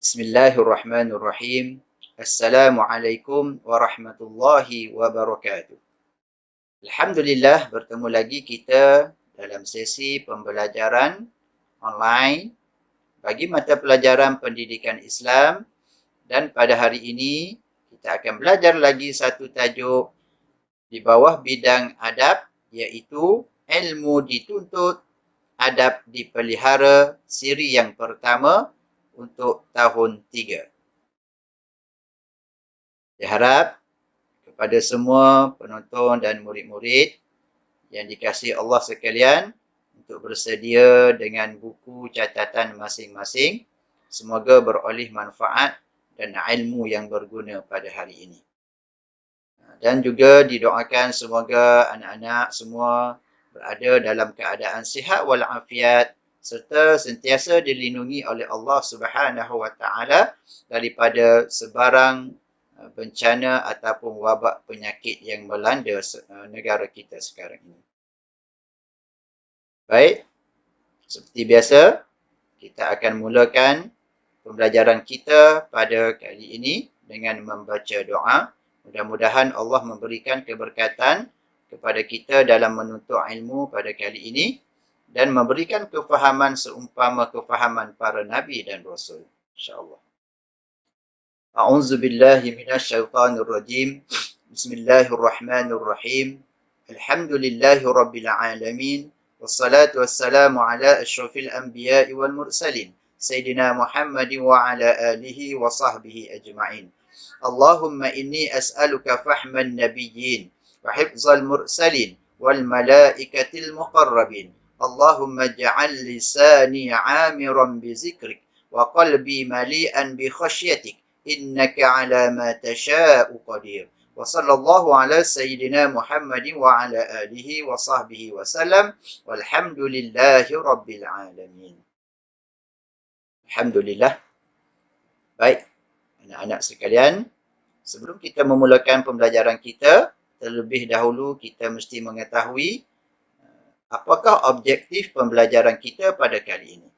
Bismillahirrahmanirrahim. Assalamualaikum warahmatullahi wabarakatuh. Alhamdulillah, bertemu lagi kita dalam sesi pembelajaran online bagi mata pelajaran pendidikan Islam, dan pada hari ini kita akan belajar lagi satu tajuk di bawah bidang adab, iaitu ilmu dituntut, adab dipelihara, siri yang pertama untuk tahun 3. Saya harap kepada semua penonton dan murid-murid yang dikasihi Allah sekalian untuk bersedia dengan buku catatan masing-masing. Semoga beroleh manfaat dan ilmu yang berguna pada hari ini. Dan juga didoakan semoga anak-anak semua berada dalam keadaan sihat walafiat serta sentiasa dilindungi oleh Allah Subhanahu wa taala daripada sebarang bencana ataupun wabak penyakit yang melanda negara kita sekarang ini. Baik, seperti biasa, kita akan mulakan pembelajaran kita pada kali ini dengan membaca doa. Mudah-mudahan Allah memberikan keberkatan kepada kita dalam menuntut ilmu pada kali ini dan memberikan kefahaman seumpama kefahaman para Nabi dan Rasul. InsyaAllah. A'udzu billahi minasyaitonir rajim. Bismillahirrahmanirrahim. Alhamdulillahi rabbil alamin. Wassalatu wassalamu ala asyrafil anbiya'i wal mursalin. Sayyidina Muhammadin wa ala alihi wa sahbihi ajma'in. Allahumma inni as'aluka fahman nabiyyin wa hifzal mursalin wal malaikatil muqarrabin. Allahumma ja'al lisani 'amiran bi zikrik wa qalbi mali'an bi khasyyatik. Innaka ala ma tasha'u qadir. Wa sallallahu ala sayyidina Muhammadin wa ala alihi wa sahbihi wa sallam. Walhamdulillahi rabbil alamin. Alhamdulillah. Baik, anak-anak sekalian, sebelum kita memulakan pembelajaran kita, terlebih dahulu kita mesti mengetahui apakah objektif pembelajaran kita pada kali ini.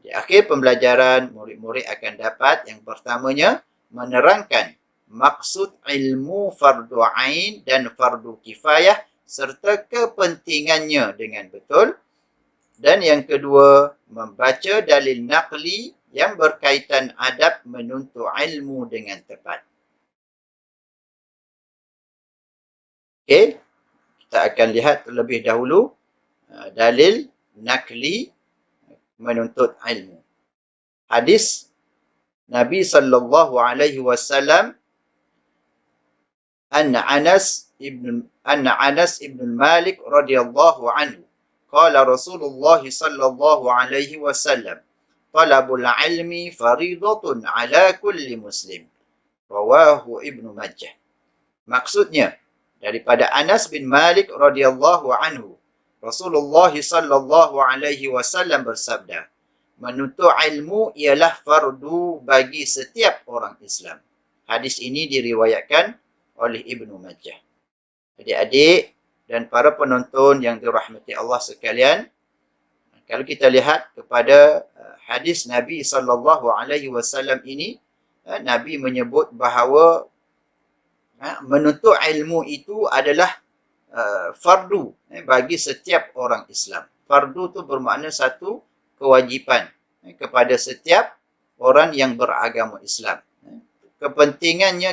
Di akhir pembelajaran, murid-murid akan dapat yang pertamanya menerangkan maksud ilmu fardu ain dan fardu kifayah serta kepentingannya dengan betul. Dan yang kedua, membaca dalil naqli yang berkaitan adab menuntut ilmu dengan tepat. Okey, kita akan lihat terlebih dahulu dalil naqli menuntut ilmu. Hadis Nabi sallallahu alaihi wasallam anna Anas ibn Malik radhiyallahu anhu qala Rasulullah sallallahu alaihi wasallam talabul ilmi faridatun ala kulli muslim, rawahu Ibnu Majah. Maksudnya daripada Anas bin Malik radhiyallahu anhu, Rasulullah sallallahu alaihi wasallam bersabda, menuntut ilmu ialah fardu bagi setiap orang Islam. Hadis ini diriwayatkan oleh Ibnu Majah. Adik-adik dan para penonton yang dirahmati Allah sekalian, kalau kita lihat kepada hadis Nabi sallallahu alaihi wasallam ini, Nabi menyebut bahawa menuntut ilmu itu adalah fardu bagi setiap orang Islam. Fardu itu bermakna satu kewajipan kepada setiap orang yang beragama Islam. Pentingnya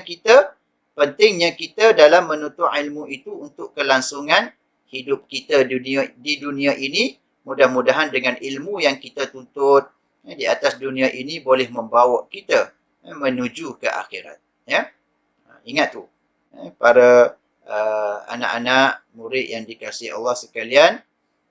kita dalam menuntut ilmu itu untuk kelangsungan hidup kita di dunia ini. Mudah-mudahan dengan ilmu yang kita tuntut di atas dunia ini boleh membawa kita menuju ke akhirat. Ya, ingat tu, para anak-anak murid yang dikasihi Allah sekalian,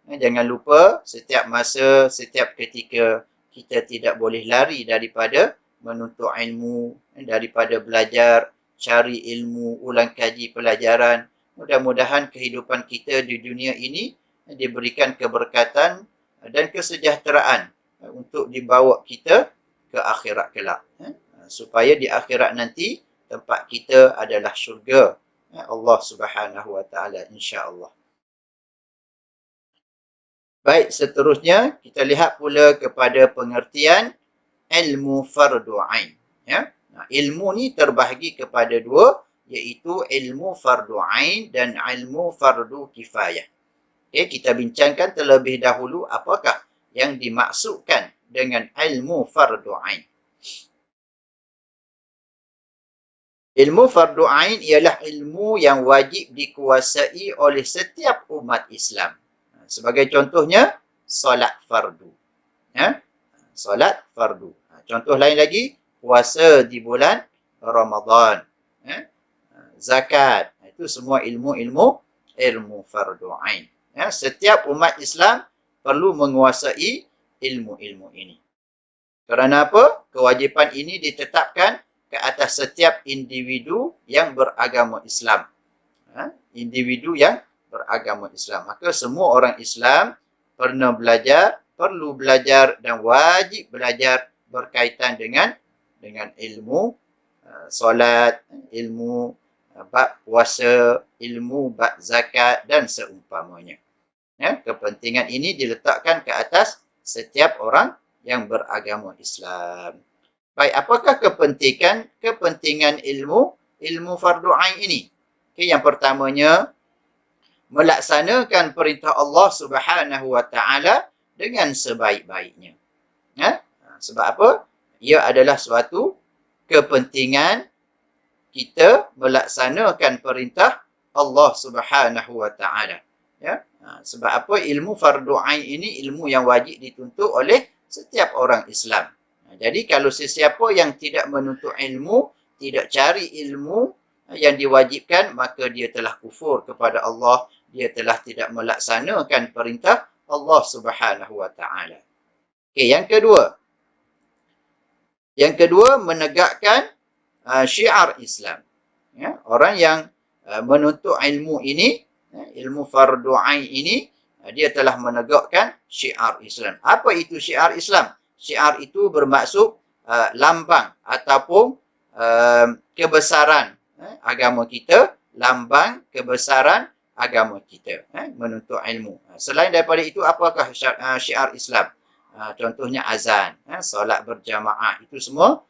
jangan lupa setiap masa, setiap ketika kita tidak boleh lari daripada menuntut ilmu, daripada belajar, cari ilmu, ulang kaji pelajaran. Mudah-mudahan kehidupan kita di dunia ini diberikan keberkatan dan kesejahteraan untuk dibawa kita ke akhirat kelak. Supaya di akhirat nanti tempat kita adalah syurga Allah Subhanahu Wa Taala, insya-Allah. Baik, seterusnya kita lihat pula kepada pengertian ilmu fardu ain. Ya. Ilmu ni terbahagi kepada dua, iaitu ilmu fardu ain dan ilmu fardu kifayah. Okay, kita bincangkan terlebih dahulu apakah yang dimaksudkan dengan ilmu fardu ain. Ilmu fardu ain ialah ilmu yang wajib dikuasai oleh setiap umat Islam. Sebagai contohnya, solat fardu. Ya? Solat fardu. Contoh lain lagi, puasa di bulan Ramadan. Ya? Zakat. Itu semua ilmu fardu ain. Ya? Setiap umat Islam perlu menguasai ilmu-ilmu ini. Kerana apa? Kewajipan ini ditetapkan ke atas setiap individu yang beragama Islam. Individu yang beragama Islam. Maka semua orang Islam perlu belajar dan wajib belajar berkaitan dengan ilmu solat, ilmu bab puasa, ilmu bab zakat dan seumpamanya. Ya, kepentingan ini diletakkan ke atas setiap orang yang beragama Islam. Baik, apakah kepentingan ilmu fardu ain ini? Okay, yang pertamanya, melaksanakan perintah Allah Subhanahu Wa Taala dengan sebaik-baiknya. Ya? Sebab apa? Ia adalah suatu kepentingan kita melaksanakan perintah Allah Subhanahu Wa Taala. Ya? Sebab apa? Ilmu fardu ain ini ilmu yang wajib dituntut oleh setiap orang Islam. Jadi kalau sesiapa yang tidak menuntut ilmu, tidak cari ilmu yang diwajibkan, maka dia telah kufur kepada Allah. Dia telah tidak melaksanakan perintah Allah Subhanahu Wa Taala. Okey, yang kedua. Yang kedua, menegakkan syiar Islam. Ya, orang yang menuntut ilmu ini, ilmu fardu ain ini, dia telah menegakkan syiar Islam. Apa itu syiar Islam? Syiar itu bermaksud lambang ataupun kebesaran agama kita, lambang kebesaran agama kita, menuntut ilmu. Selain daripada itu, apakah syiar Islam? Contohnya azan, solat berjamaah, itu semua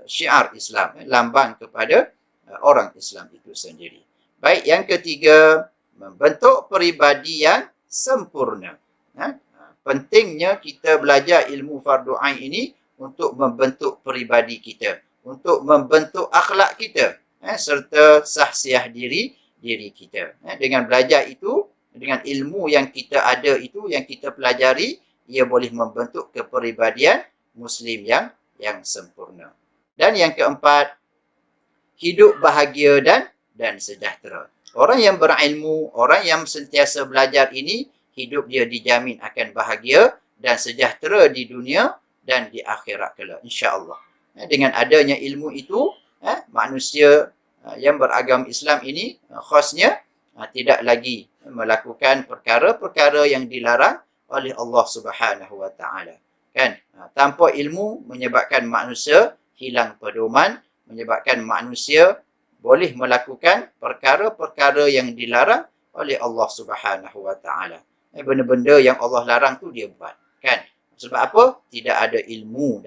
syiar Islam, lambang kepada orang Islam itu sendiri. Baik, yang ketiga, membentuk peribadi yang sempurna. Pentingnya kita belajar ilmu fardu ain ini untuk membentuk peribadi kita, untuk membentuk akhlak kita, serta sahsiah diri kita. Dengan belajar itu, dengan ilmu yang kita ada itu, yang kita pelajari, ia boleh membentuk kepribadian Muslim yang sempurna. Dan yang keempat, hidup bahagia dan sejahtera. Orang yang berilmu, orang yang sentiasa belajar ini, hidup dia dijamin akan bahagia dan sejahtera di dunia dan di akhirat kelak, insya-Allah. Dengan adanya ilmu itu, manusia yang beragama Islam ini khasnya tidak lagi melakukan perkara-perkara yang dilarang oleh Allah Subhanahu Wa Taala. Kan? Tanpa ilmu menyebabkan manusia hilang pedoman, menyebabkan manusia boleh melakukan perkara-perkara yang dilarang oleh Allah Subhanahu Wa Taala. Benda-benda yang Allah larang tu dia buat, kan? Sebab apa? Tidak ada ilmu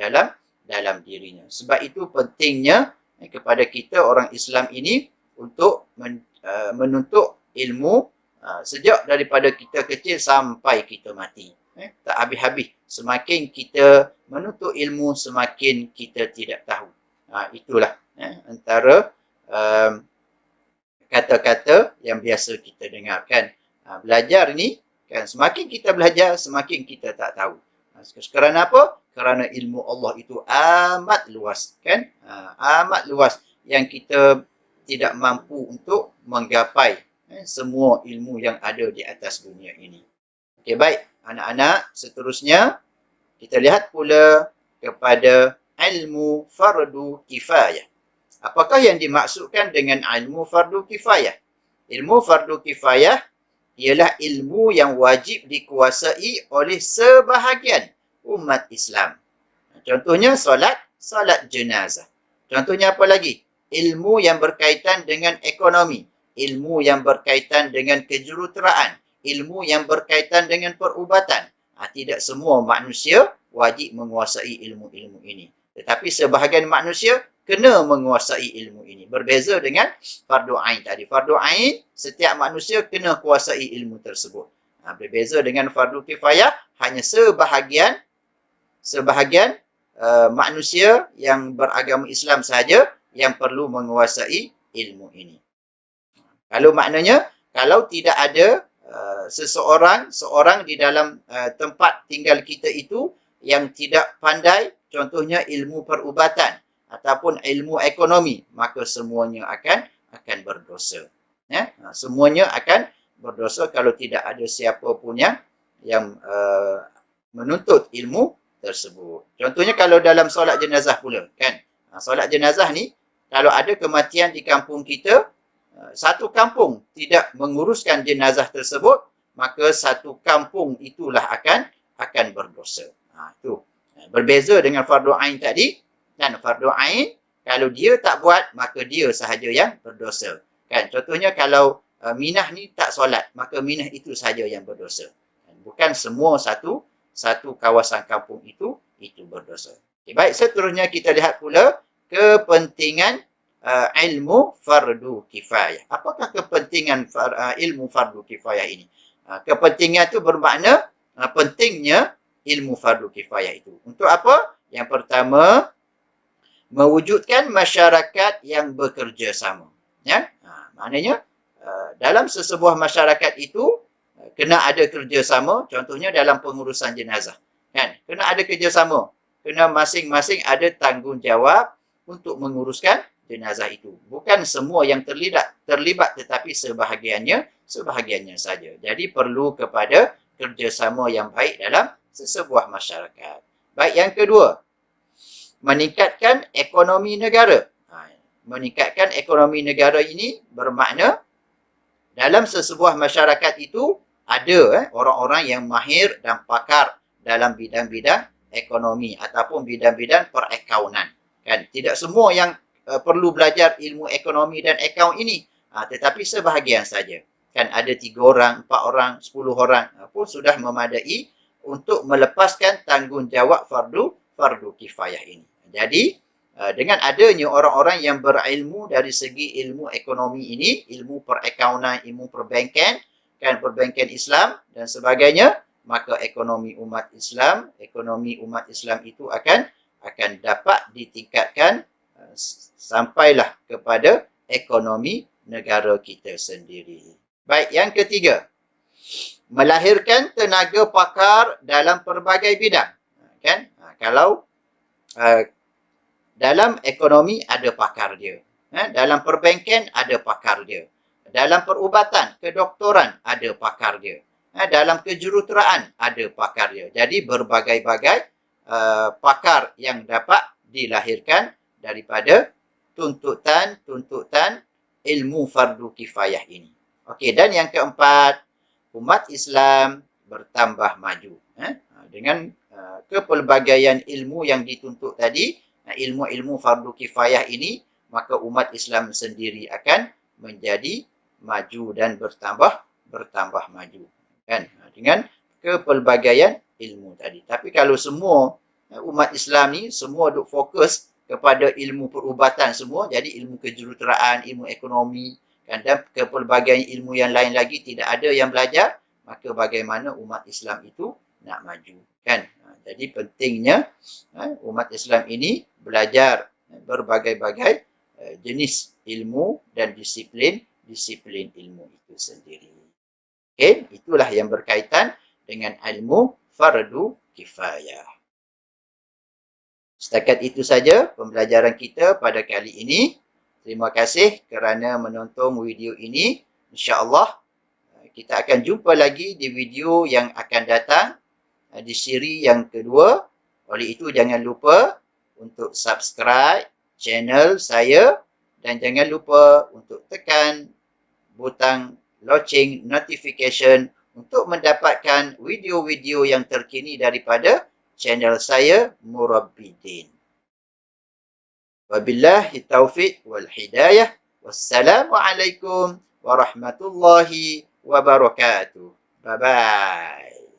dalam dirinya. Sebab itu pentingnya kepada kita orang Islam ini untuk menuntut ilmu sejak daripada kita kecil sampai kita mati. Tak habis-habis. Semakin kita menuntut ilmu, semakin kita tidak tahu. Itulah antara kata-kata yang biasa kita dengarkan. Belajar ni, kan, semakin kita belajar, semakin kita tak tahu. Kerana apa? Kerana ilmu Allah itu amat luas, kan? Amat luas yang kita tidak mampu untuk menggapai semua ilmu yang ada di atas dunia ini. Okey, baik. Anak-anak, seterusnya kita lihat pula kepada ilmu fardu kifayah. Apakah yang dimaksudkan dengan ilmu fardu kifayah? Ilmu fardu kifayah ialah ilmu yang wajib dikuasai oleh sebahagian umat Islam. Contohnya solat jenazah. Contohnya apa lagi? Ilmu yang berkaitan dengan ekonomi, ilmu yang berkaitan dengan kejuruteraan, ilmu yang berkaitan dengan perubatan. Tidak semua manusia wajib menguasai ilmu-ilmu ini. Tetapi sebahagian manusia kena menguasai ilmu ini. Berbeza dengan fardu ain tadi. Fardu ain, setiap manusia kena kuasai ilmu tersebut. Berbeza dengan fardu kifayah, hanya sebahagian manusia yang beragama Islam sahaja yang perlu menguasai ilmu ini. Kalau maknanya, kalau tidak ada seorang di dalam tempat tinggal kita itu yang tidak pandai, contohnya ilmu perubatan ataupun ilmu ekonomi, maka semuanya akan berdosa. Ya? Semuanya akan berdosa kalau tidak ada siapa pun yang menuntut ilmu tersebut. Contohnya kalau dalam solat jenazah pula, kan? Solat jenazah ni, kalau ada kematian di kampung kita, satu kampung tidak menguruskan jenazah tersebut, maka satu kampung itulah akan berdosa. Itu. Berbeza dengan fardu ain tadi, kan? Fardu ain, kalau dia tak buat, maka dia sahaja yang berdosa. Kan? Contohnya kalau Minah ni tak solat, maka Minah itu sahaja yang berdosa. Bukan semua satu kawasan kampung itu berdosa. Okay, baik, seterusnya kita lihat pula kepentingan ilmu fardu kifayah. Apakah kepentingan ilmu fardu kifayah ini? Kepentingan itu bermakna pentingnya ilmu fardu kifayah itu. Untuk apa? Yang pertama, mewujudkan masyarakat yang bekerja sama. Ya? Maknanya, dalam sesebuah masyarakat itu, kena ada kerjasama, contohnya dalam pengurusan jenazah. Kan? Kena ada kerjasama. Kena masing-masing ada tanggungjawab untuk menguruskan jenazah itu. Bukan semua yang terlibat tetapi sebahagiannya saja. Jadi perlu kepada kerjasama yang baik dalam sesebuah masyarakat. Baik, yang kedua, meningkatkan ekonomi negara. Meningkatkan ekonomi negara ini bermakna dalam sesebuah masyarakat itu ada orang-orang yang mahir dan pakar dalam bidang-bidang ekonomi ataupun bidang-bidang perakaunan. Kan? Tidak semua yang perlu belajar ilmu ekonomi dan akaun ini, tetapi sebahagian saja. Kan ada 3 orang, 4 orang, 10 orang pun sudah memadai untuk melepaskan tanggungjawab fardu kifayah ini. Jadi, dengan adanya orang-orang yang berilmu dari segi ilmu ekonomi ini, ilmu perakaunan, ilmu perbankan, kan perbankan Islam dan sebagainya, maka ekonomi umat Islam itu akan dapat ditingkatkan sampailah kepada ekonomi negara kita sendiri. Baik, yang ketiga, melahirkan tenaga pakar dalam pelbagai bidang. Kan? Kalau dalam ekonomi ada pakar dia. Dalam perbankan ada pakar dia. Dalam perubatan, kedoktoran ada pakar dia. Dalam kejuruteraan ada pakar dia. Jadi berbagai-bagai pakar yang dapat dilahirkan daripada tuntutan ilmu fardu kifayah ini. Okey, dan yang keempat, umat Islam bertambah maju. Dengan kepelbagaian ilmu yang dituntut tadi, ilmu-ilmu fardu kifayah ini, maka umat Islam sendiri akan menjadi maju dan bertambah maju. Kan? Dengan kepelbagaian ilmu tadi. Tapi kalau semua umat Islam ni semua duk fokus kepada ilmu perubatan semua, jadi ilmu kejuruteraan, ilmu ekonomi, kan, dan kepelbagaian ilmu yang lain lagi tidak ada yang belajar, maka bagaimana umat Islam itu nak maju, kan? Jadi pentingnya umat Islam ini belajar berbagai-bagai jenis ilmu dan disiplin ilmu itu sendiri. Okay? Itulah yang berkaitan dengan ilmu fardu kifayah. Setakat itu saja pembelajaran kita pada kali ini. Terima kasih kerana menonton video ini. InsyaAllah kita akan jumpa lagi di video yang akan datang di siri yang kedua. Oleh itu jangan lupa untuk subscribe channel saya dan jangan lupa untuk tekan butang loceng notification untuk mendapatkan video-video yang terkini daripada channel saya Murabbidin. Wabillahi taufiq wal hidayah. Wassalamualaikum warahmatullahi wabarakatuh. Bye bye.